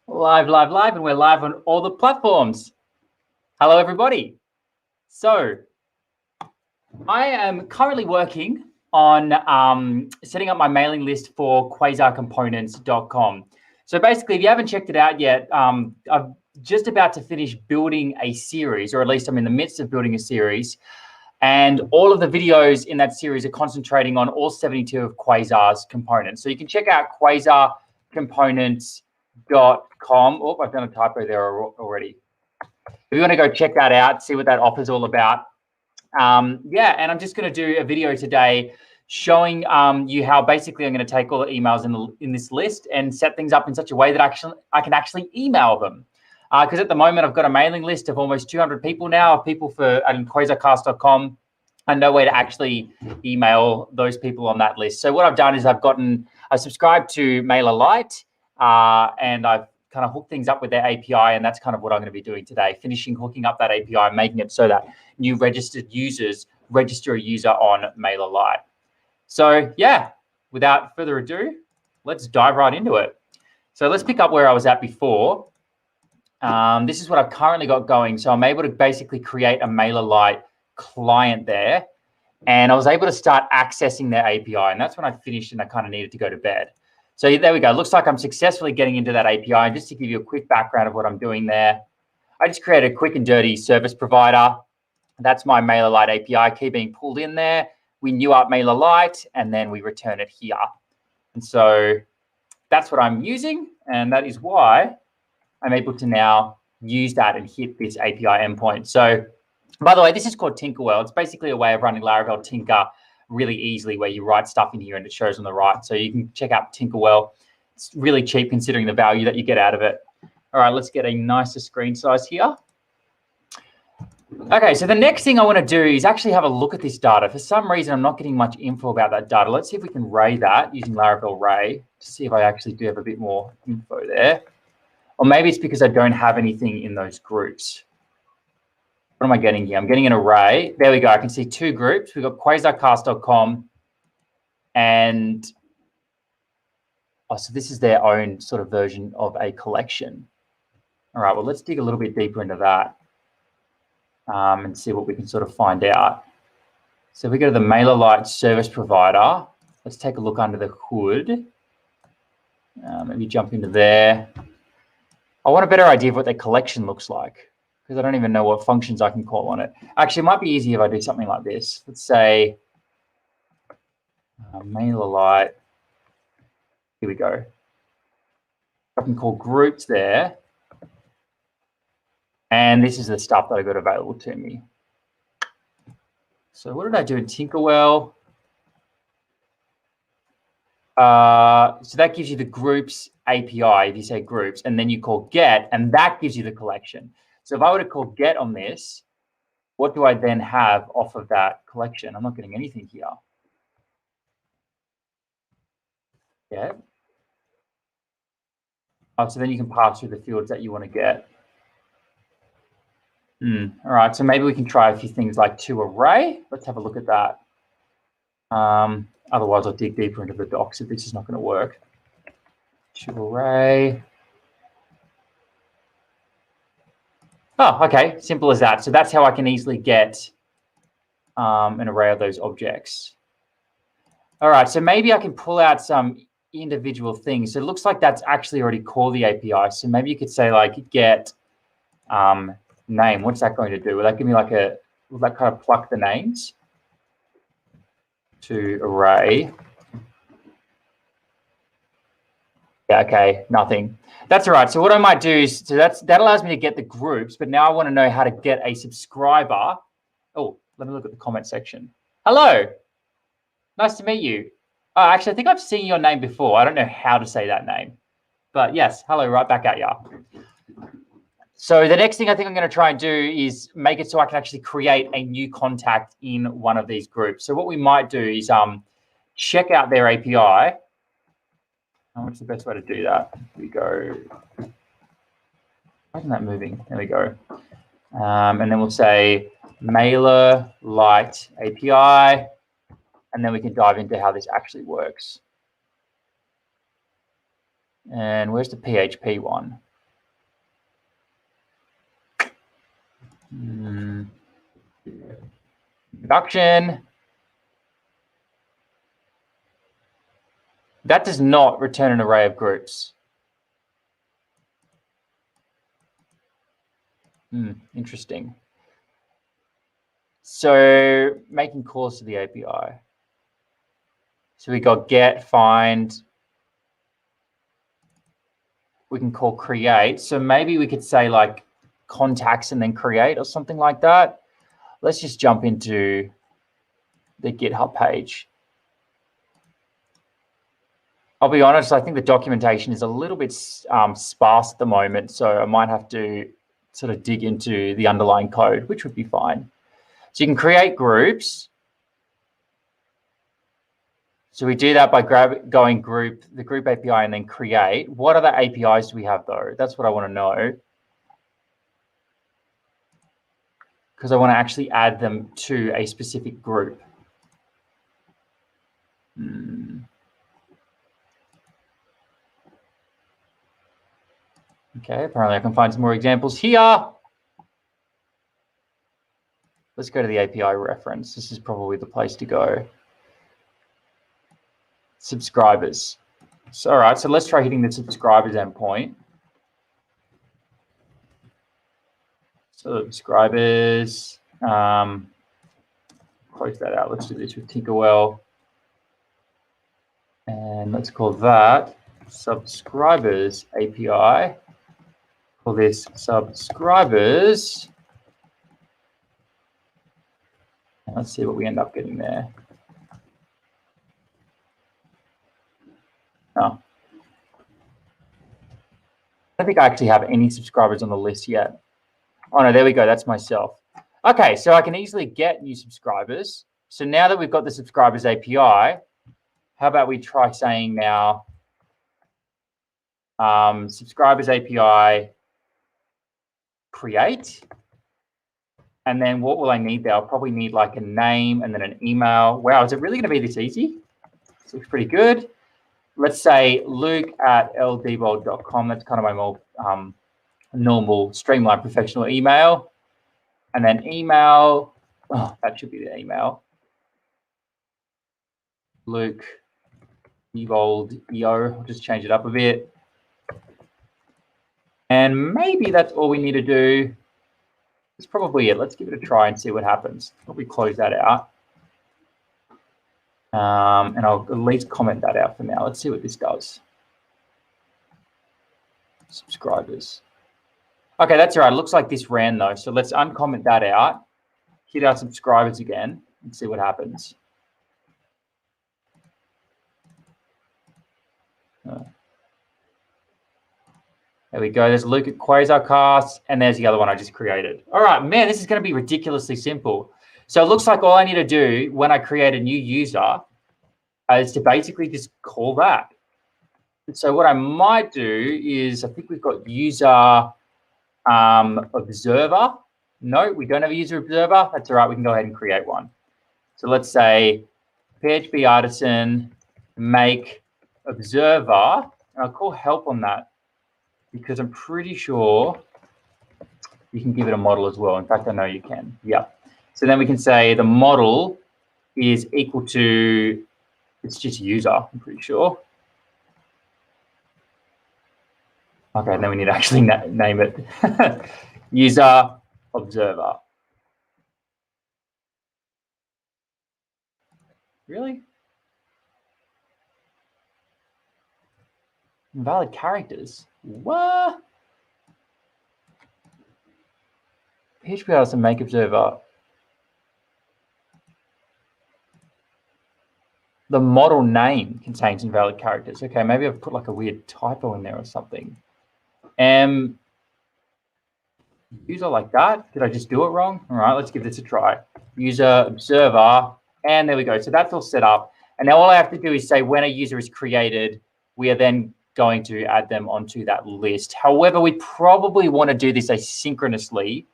Live, and we're live on all the platforms. Hello, everybody. So I am currently working on setting up my mailing list for quasarcomponents.com. So basically, if you haven't checked it out yet, I'm just about to finish building a series, or at least I'm in the midst of building a series. And all of the videos in that series are concentrating on all 72 of Quasar's components. So you can check out quasarcomponents.com. Oh, I've done a typo there already. If you want to go check that out, see what that offer's all about. Yeah, and I'm just going to do a video today showing you how basically I'm going to take all the emails in this list and set things up in such a way that I can actually email them. Because at the moment, I've got a mailing list of almost 200 people now, of people for quasarcast.com, and no way to actually email those people on that list. So what I've done is I subscribed to MailerLite, and I've kind of hooked things up with their API, and that's kind of what I'm going to be doing today, hooking up that API, making it so that new registered users register a user on MailerLite. So yeah, without further ado, let's dive right into it. So let's pick up where I was at before. This is what I've currently got going. So I'm able to basically create a MailerLite client there, and I was able to start accessing their API, and that's when I finished and I kind of needed to go to bed. So there we go. Looks like I'm successfully getting into that API. And just to give you a quick background of what I'm doing there, I just created a quick and dirty service provider. That's my MailerLite API key being pulled in there. We new up MailerLite, and then we return it here. And so that's what I'm using, and that is why I'm able to now use that and hit this API endpoint. So, by the way, this is called Tinkerwell. It's basically a way of running Laravel Tinker really easily, where you write stuff in here and it shows on the right. So you can check out Tinkerwell. It's really cheap considering the value that you get out of it. All right, let's get a nicer screen size here. Okay, so the next thing I want to do is actually have a look at this data. For some reason, I'm not getting much info about that data. Let's see if we can ray that using Laravel Ray to see if I actually do have a bit more info there. Or maybe it's because I don't have anything in those groups. What am I getting here? I'm getting an array. There we go. I can see two groups. We've got quasarcast.com and so this is their own sort of version of a collection. All right, well, let's dig a little bit deeper into that and see what we can sort of find out. So if we go to the MailerLite service provider, let's take a look under the hood. Maybe jump into there. I want a better idea of what their collection looks like, because I don't even know what functions I can call on it. Actually, it might be easy if I do something like this. Let's say MailerLite. Here we go. I can call groups there. And this is the stuff that I got available to me. So what did I do in Tinkerwell? So that gives you the groups API, if you say groups, and then you call get, and that gives you the collection. So if I were to call get on this, what do I then have off of that collection? I'm not getting anything here. Yeah. Oh, so then you can pass through the fields that you want to get. All right, so maybe we can try a few things like toArray. Let's have a look at that. Otherwise, I'll dig deeper into the docs if this is not going to work. toArray. Oh, okay, simple as that. So that's how I can easily get an array of those objects. All right, so maybe I can pull out some individual things. So it looks like that's actually already called the API. So maybe you could say like get name. What's that going to do? Will that give me like will that kind of pluck the names to array? Yeah, okay, nothing. That's all right. So what I might do is, so that allows me to get the groups, but now I want to know how to get a subscriber. Oh, let me look at the comment section. Hello, nice to meet you. Oh, actually, I think I've seen your name before. I don't know how to say that name, but yes, hello, right back at ya. So the next thing I think I'm going to try and do is make it so I can actually create a new contact in one of these groups. So what we might do is check out their API. What's the best way to do that? We go, why isn't that moving? There we go. And then we'll say MailerLite API, and then we can dive into how this actually works. And where's the PHP one? Production. That does not return an array of groups. Interesting. So making calls to the API. So we got get, find. We can call create. So maybe we could say like contacts and then create or something like that. Let's just jump into the GitHub page. I'll be honest, I think the documentation is a little bit sparse at the moment, so I might have to sort of dig into the underlying code, which would be fine. So you can create groups. So we do that by going the group API and then create. What other APIs do we have though? That's what I want to know. Because I want to actually add them to a specific group. Okay, apparently I can find some more examples here. Let's go to the API reference. This is probably the place to go. Subscribers. So, all right, so let's try hitting the subscribers endpoint. Subscribers. Close that out. Let's do this with Tinkerwell. And let's call that subscribers API. Call this subscribers. And let's see what we end up getting there. Oh. I don't think I actually have any subscribers on the list yet. Oh no, there we go. That's myself. Okay, so I can easily get new subscribers. So now that we've got the subscribers API, how about we try saying now subscribers API create. And then what will I need there? I'll probably need like a name and then an email. Wow, is it really going to be this easy? This looks pretty good. Let's say luke@ldbold.com. That's kind of my more normal, streamlined, professional email. And then email, oh, that should be the email. Luke Ebold EO. I'll just change it up a bit. And maybe that's all we need to do. That's probably it. Let's give it a try and see what happens. Probably close that out. And I'll at least comment that out for now. Let's see what this does. Subscribers. Okay, that's all right. It looks like this ran though. So let's uncomment that out. Hit our subscribers again and see what happens. There we go. There's Luke at Quasarcast, and there's the other one I just created. All right, man, this is going to be ridiculously simple. So it looks like all I need to do when I create a new user is to basically just call that. And so what I might do is, I think we've got user observer. No, we don't have a user observer. That's all right. We can go ahead and create one. So let's say PHP artisan make observer, and I'll call help on that, because I'm pretty sure you can give it a model as well. In fact, I know you can. Yeah. So then we can say the model is equal to, it's just user, I'm pretty sure. Okay, and then we need to actually name it user observer. Really? Invalid characters? What? PHP artisan make observer. The model name contains invalid characters. Okay, maybe I've put like a weird typo in there or something. User like that. Did I just do it wrong? All right, let's give this a try. User observer, and there we go. So that's all set up. And now all I have to do is say when a user is created, we are then going to add them onto that list. However, we probably want to do this asynchronously.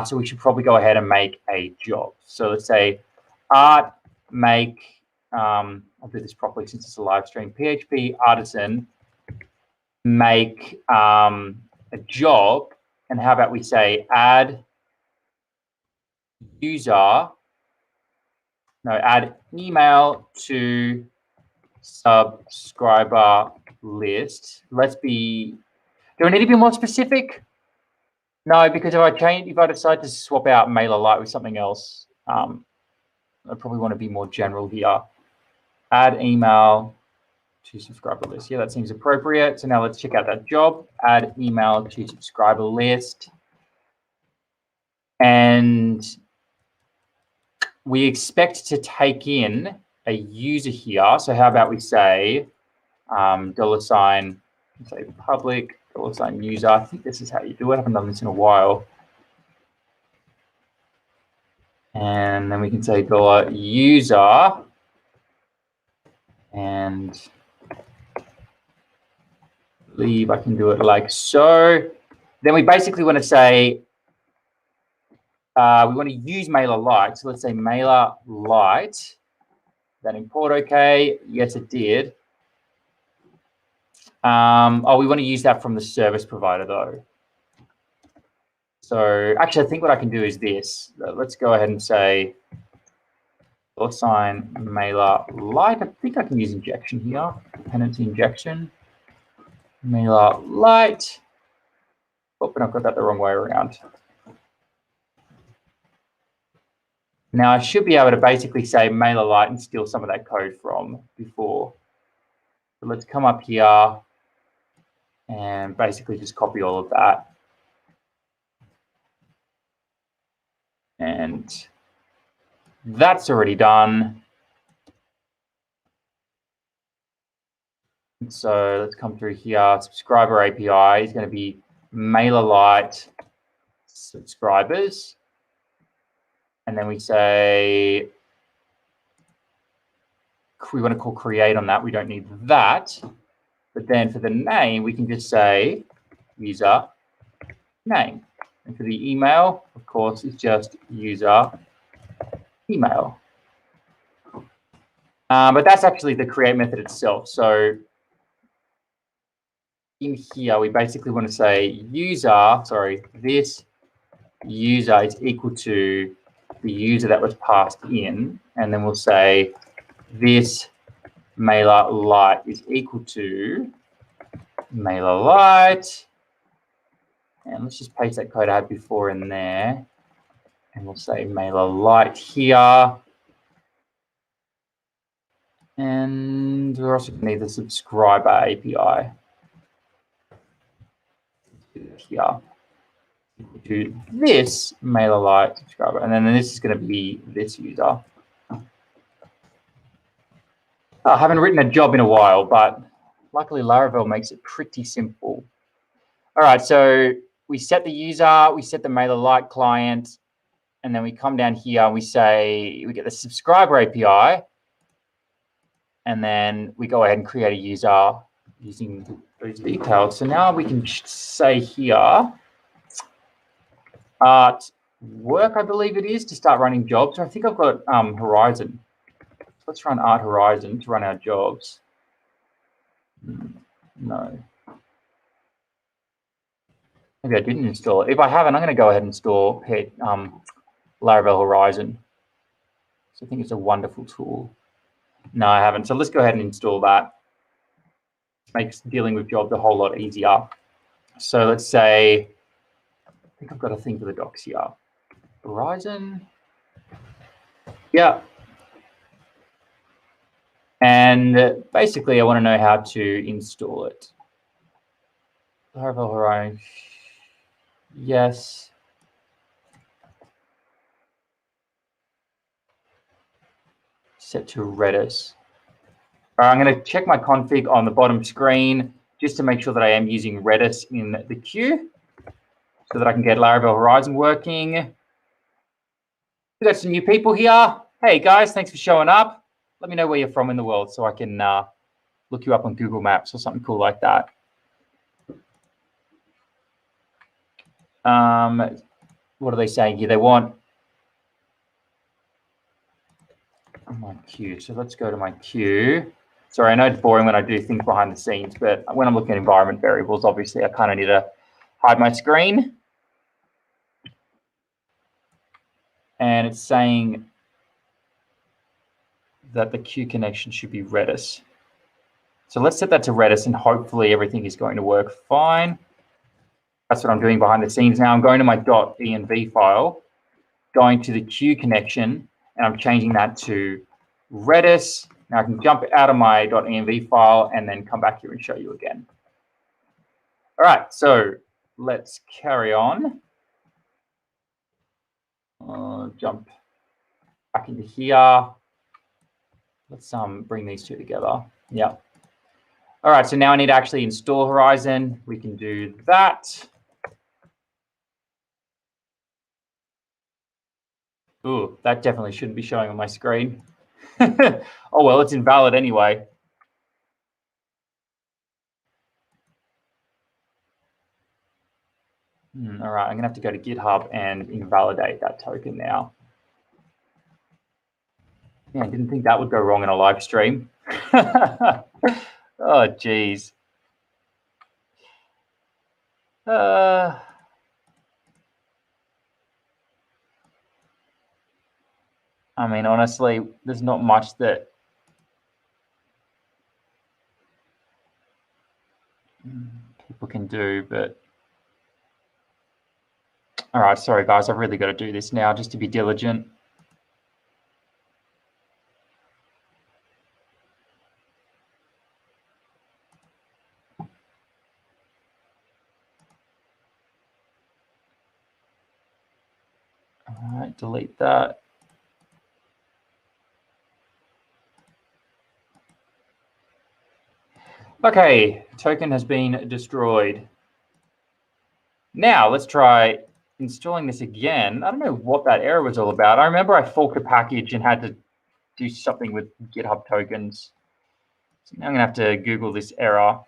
So we should probably go ahead and make a job. So let's say art make, I'll do this properly since it's a live stream, PHP artisan make a job. And how about we say add add email to subscriber list. Do I need to be more specific? No, because if I decide to swap out MailerLite with something else, I probably want to be more general here. Add email to subscriber list. Yeah, that seems appropriate. So now let's check out that job. Add email to subscriber list. And we expect to take in a user here. So how about we say $, say public, $user. I think this is how you do it. I haven't done this in a while. And then we can say $user. And leave, I can do it like so. Then we basically want to say, we want to use MailerLite. So let's say MailerLite. That import okay? Yes, it did. We want to use that from the service provider though. So actually, I think what I can do is this. Let's go ahead and say $MailerLite. I think I can use injection here. Dependency injection. MailerLite. Oh, but I've got that the wrong way around. Now I should be able to basically say MailerLite and steal some of that code from before. So let's come up here and basically just copy all of that. And that's already done. So let's come through here. Subscriber API is going to be MailerLite subscribers. And then we say, we want to call create on that. We don't need that. But then for the name, we can just say user name. And for the email, of course, it's just user email. But that's actually the create method itself. So in here, we basically want to say this user is equal to the user that was passed in. And then we'll say this MailerLite is equal to MailerLite. And let's just paste that code I had before in there. And we'll say MailerLite here. And we're also going to need the subscriber API here to this MailerLite subscriber. And then this is going to be this user. I haven't written a job in a while, but luckily Laravel makes it pretty simple. All right, so we set the user, we set the MailerLite client, and then we come down here and we say, we get the subscriber API, and then we go ahead and create a user using those details. So now we can say here, work, I believe it is, to start running jobs. So I think I've got Horizon. Let's run Art Horizon to run our jobs. No. Maybe I didn't install it. If I haven't, I'm going to go ahead and install Laravel Horizon. So I think it's a wonderful tool. No, I haven't. So let's go ahead and install that. Makes dealing with jobs a whole lot easier. So let's say, I think I've got a thing for the docs here. Horizon. Yeah. And basically, I want to know how to install it. Laravel Horizon. Yes. Set to Redis. All right, I'm going to check my config on the bottom screen just to make sure that I am using Redis in the queue so that I can get Laravel Horizon working. We've got some new people here. Hey, guys, thanks for showing up. Let me know where you're from in the world so I can look you up on Google Maps or something cool like that. What are they saying here? They want my queue. So let's go to my queue. Sorry, I know it's boring when I do things behind the scenes, but when I'm looking at environment variables, obviously I kind of need to hide my screen. and it's saying that the Q connection should be Redis. So let's set that to Redis, and hopefully everything is going to work fine. That's what I'm doing behind the scenes now. I'm going to my .env file, going to the Q connection, and I'm changing that to Redis. Now I can jump out of my .env file and then come back here and show you again. All right, so let's carry on. Jump back into here. Let's bring these two together. Yeah. All right, so now I need to actually install Horizon. We can do that. Ooh, that definitely shouldn't be showing on my screen. Oh, well, it's invalid anyway. All right, I'm gonna have to go to GitHub and invalidate that token now. Yeah, I didn't think that would go wrong in a live stream. Oh, geez. I mean, honestly, there's not much that people can do, but all right, sorry guys, I've really got to do this now just to be diligent. All right, delete that. Okay, token has been destroyed. Now let's try installing this again. I don't know what that error was all about. I remember I forked a package and had to do something with GitHub tokens. So now I'm gonna have to Google this error.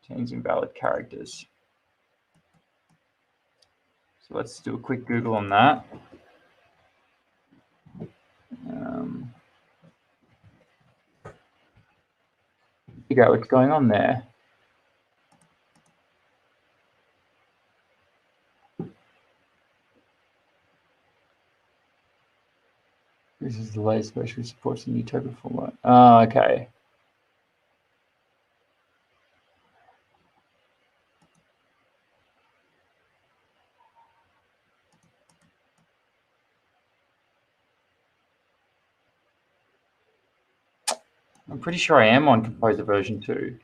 Change invalid characters. So let's do a quick Google on that. Figure out what's going on there. This is the latest version which supports the new token format. Oh, okay. I'm pretty sure I am on Composer version 2.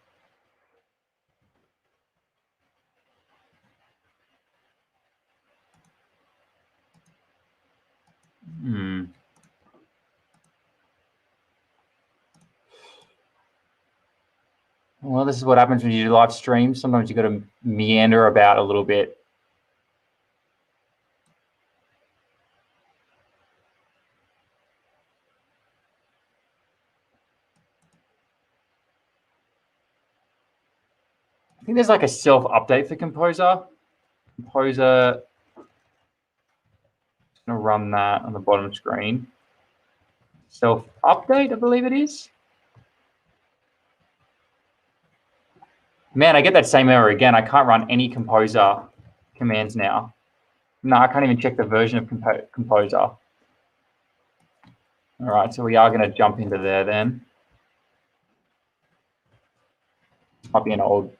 Well, this is what happens when you do live streams. Sometimes you got to meander about a little bit. I think there's like a self-update for Composer. Composer, just gonna run that on the bottom screen. Self-update, I believe it is. Man, I get that same error again. I can't run any Composer commands now. No, I can't even check the version of Composer. All right, so we are going to jump into there then. Might be an old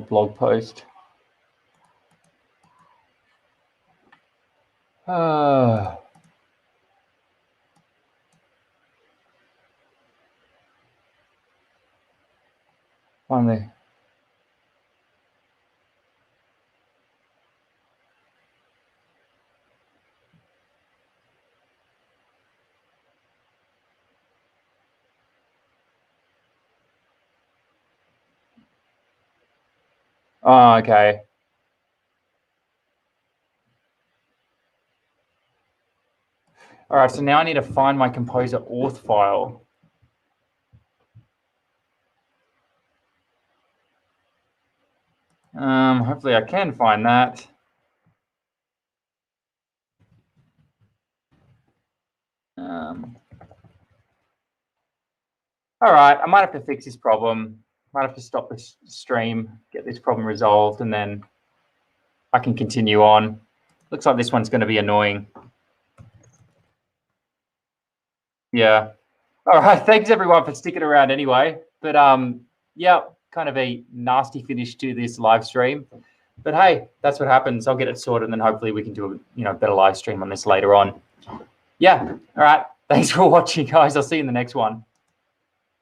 blog post. Finally. Oh, okay. All right, so now I need to find my Composer auth file. Hopefully I can find that. All right, I might have to fix this problem. Might have to stop this stream, get this problem resolved, and then I can continue on. Looks like this one's going to be annoying. Yeah. All right. Thanks everyone for sticking around anyway. But yeah, kind of a nasty finish to this live stream. But hey, that's what happens. I'll get it sorted, and then hopefully we can do a better live stream on this later on. Yeah. All right. Thanks for watching, guys. I'll see you in the next one.